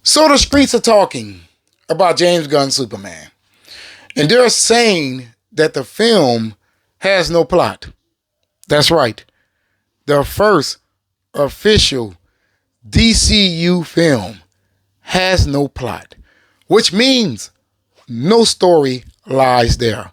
So the streets are talking about James Gunn's Superman. And they're saying that the film has no plot. That's right. The first official DCU film has no plot, which means no story lies there.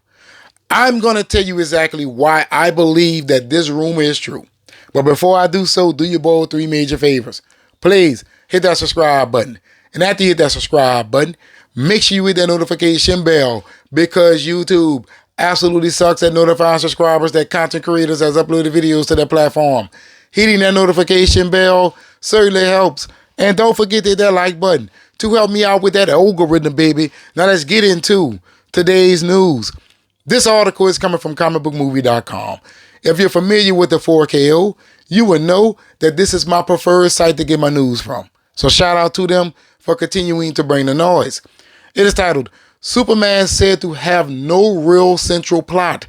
I'm going to tell you exactly why I believe that this rumor is true. But before I do so, do your boy 3 major favors. Please hit that subscribe button. And after you hit that subscribe button, make sure you hit that notification bell because YouTube absolutely sucks at notifying subscribers that content creators has uploaded videos to their platform. Hitting that notification bell certainly helps. And don't forget to hit that like button to help me out with that algorithm, baby. Now let's get into today's news. This article is coming from comicbookmovie.com. If you're familiar with the 4KO, you will know that this is my preferred site to get my news from. So shout out to them for continuing to bring the noise. It is titled, Superman said to have no real central plot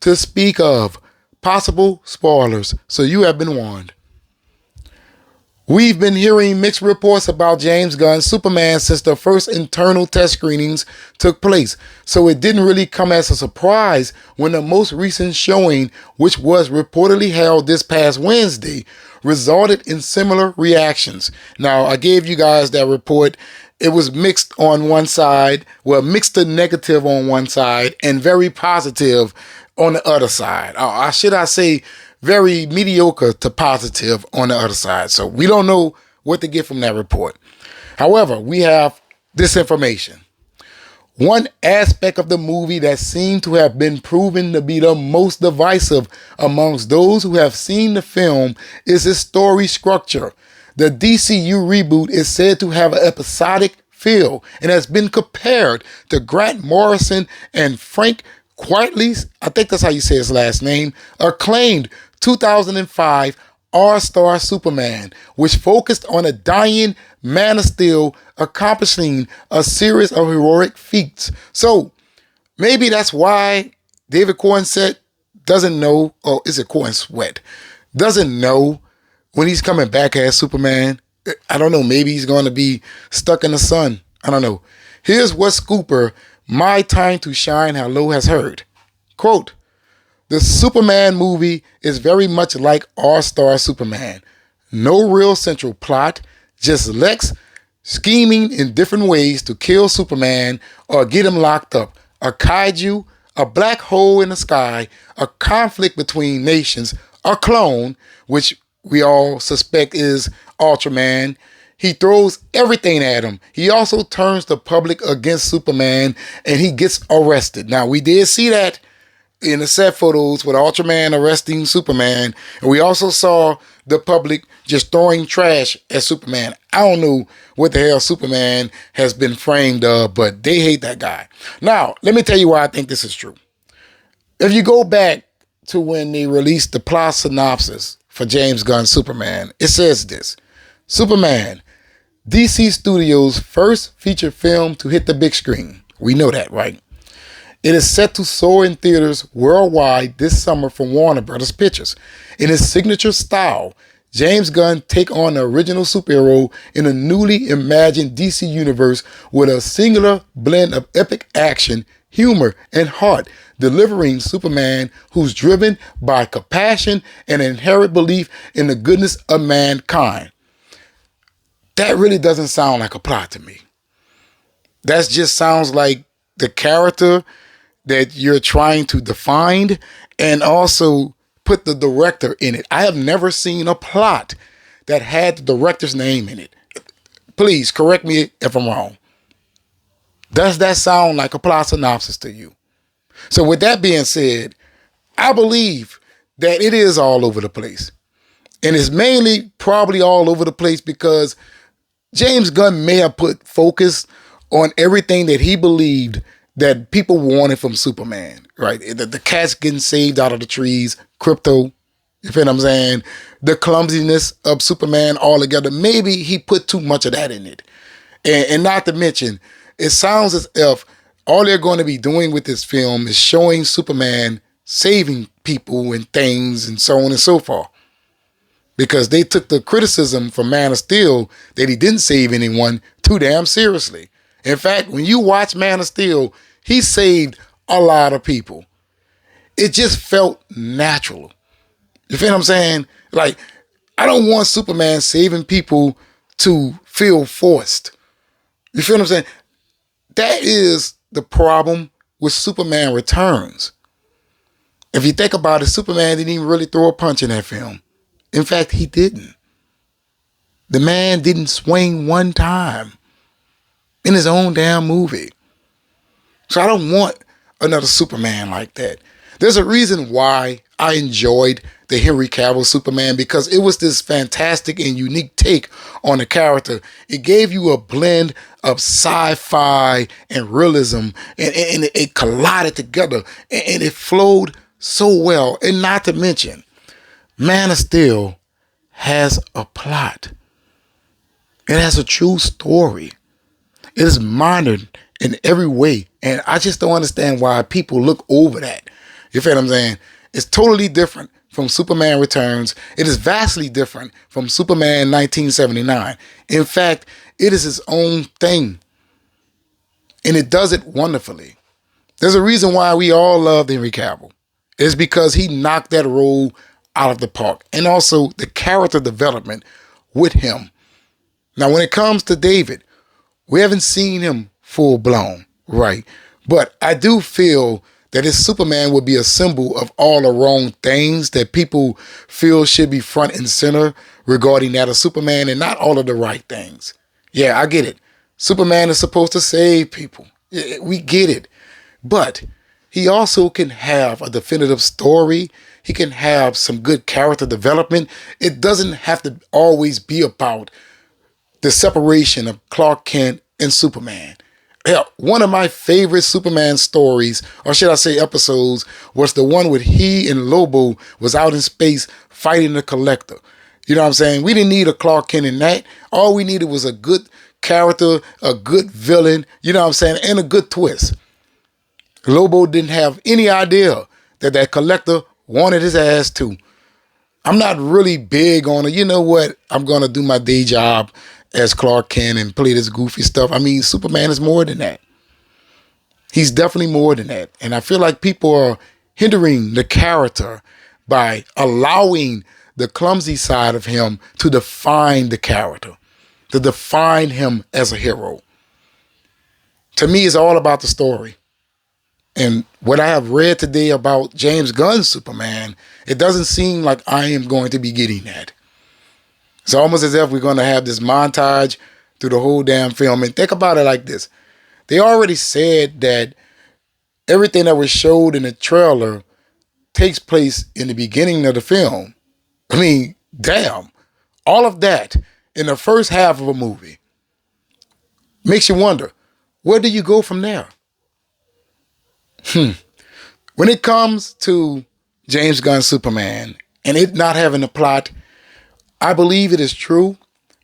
to speak of. Possible spoilers, so you have been warned. We've been hearing mixed reports about James Gunn's Superman since the first internal test screenings took place, so it didn't really come as a surprise when the most recent showing, which was reportedly held this past Wednesday, resulted in similar reactions. Now, I gave you guys that report. It was mixed on one side, well, mixed to negative on one side and very positive on the other side. Should I say very mediocre to positive on the other side. So we don't know what to get from that report. However, we have this information. One aspect of the movie that seemed to have been proven to be the most divisive amongst those who have seen the film is its story structure. The DCU reboot is said to have an episodic feel and has been compared to Grant Morrison and Frank Quitely's, I think that's how you say his last name, acclaimed 2005 All-Star Superman, which focused on a dying Man of Steel accomplishing a series of heroic feats. So maybe that's why David Cornsett doesn't know, or is it Cornsweat, doesn't know when he's coming back as Superman. I don't know, maybe he's going to be stuck in the sun. I don't know. Here's what Scooper, My Time to Shine Hello, has heard. Quote, the Superman movie is very much like All-Star Superman. No real central plot, just Lex scheming in different ways to kill Superman or get him locked up. A kaiju, a black hole in the sky, a conflict between nations, a clone, which we all suspect is Ultraman. He throws everything at him. He also turns the public against Superman and he gets arrested. Now, we did see that in the set photos with Ultraman arresting Superman. And we also saw the public just throwing trash at Superman. I don't know what the hell Superman has been framed of, but they hate that guy. Now, let me tell you why I think this is true. If you go back to when they released the plot synopsis for James Gunn's Superman, it says this. Superman, DC Studios' first feature film to hit the big screen. We know that, right? It is set to soar in theaters worldwide this summer from Warner Brothers Pictures. In his signature style, James Gunn take on the original superhero in a newly imagined DC universe with a singular blend of epic action, humor, and heart, delivering Superman who's driven by compassion and inherent belief in the goodness of mankind. That really doesn't sound like a plot to me. That just sounds like the character that you're trying to define and also put the director in it. I have never seen a plot that had the director's name in it. Please correct me if I'm wrong. Does that sound like a plot synopsis to you? So with that being said, I believe that it is all over the place. And it's mainly probably all over the place because James Gunn may have put focus on everything that he believed that people wanted from Superman, right? The cats getting saved out of the trees, crypto, you feel what I'm saying? The clumsiness of Superman altogether. Maybe he put too much of that in it. And not to mention, it sounds as if all they're going to be doing with this film is showing Superman saving people and things and so on and so forth. because they took the criticism from Man of Steel that he didn't save anyone too damn seriously. In fact, when you watch Man of Steel, he saved a lot of people. It just felt natural. You feel what I'm saying? Like, I don't want Superman saving people to feel forced. You feel what I'm saying? That is the problem with Superman Returns. If you think about it, Superman didn't even really throw a punch in that film. In fact, he didn't. The man didn't swing one time in his own damn movie. So I don't want another Superman like that. There's a reason why I enjoyed the Henry Cavill Superman, because it was this fantastic and unique take on the character. It gave you a blend of sci-fi and realism, and it collided together, and it flowed so well. And not to mention, Man of Steel has a plot. It has a true story. It is modern in every way. And I just don't understand why people look over that. You feel what I'm saying? It's totally different from Superman Returns. It is vastly different from Superman 1979. In fact, it is its own thing. And it does it wonderfully. There's a reason why we all love Henry Cavill. It's because he knocked that role out of the park. And also the character development with him. Now, when it comes to David, we haven't seen him full blown, right? But I do feel that his Superman would be a symbol of all the wrong things that people feel should be front and center regarding that of Superman, and not all of the right things. Yeah, I get it. Superman is supposed to save people. We get it. But he also can have a definitive story. He can have some good character development. It doesn't have to always be about the separation of Clark Kent and Superman. Yeah, one of my favorite Superman stories, or should I say episodes, was the one with he and Lobo was out in space fighting the Collector. You know what I'm saying? We didn't need a Clark Kent in that. All we needed was a good character, a good villain, you know what I'm saying, and a good twist. Lobo didn't have any idea that that Collector wanted his ass too. I'm not really big on it. You know what? I'm going to do my day job as Clark Kent and play this goofy stuff. I mean, Superman is more than that. He's definitely more than that. And I feel like people are hindering the character by allowing the clumsy side of him to define the character, to define him as a hero. To me, it's all about the story. And what I have read today about James Gunn's Superman, it doesn't seem like I am going to be getting that. It's almost as if we're going to have this montage through the whole damn film. And think about it like this. They already said that everything that was showed in the trailer takes place in the beginning of the film. I mean, damn. All of that in the first half of a movie makes you wonder, where do you go from there? When it comes to James Gunn's Superman and it not having a plot, I believe it is true,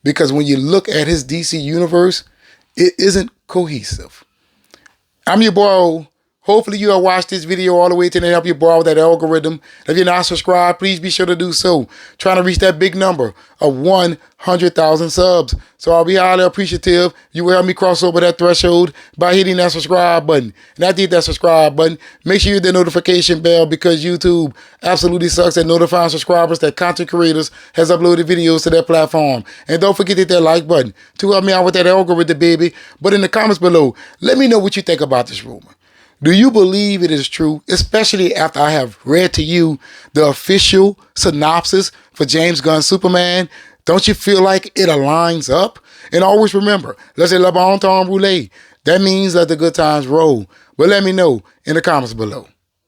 because when you look at his DC universe, it isn't cohesive. I'm your boy. Hopefully you have watched this video all the way to the end, help you borrow that algorithm. If you're not subscribed, please be sure to do so. Trying to reach that big number of 100,000 subs. So I'll be highly appreciative. You will help me cross over that threshold by hitting that subscribe button. And after you hit that subscribe button, make sure you hit the notification bell, because YouTube absolutely sucks at notifying subscribers that content creators has uploaded videos to their platform. And don't forget to hit that like button to help me out with that algorithm, baby. But in the comments below, let me know what you think about this rumor. Do you believe it is true, especially after I have read to you the official synopsis for James Gunn's Superman? Don't you feel like it aligns up? And always remember, let's say le bon temps roulé. That means let the good times roll. But let me know in the comments below.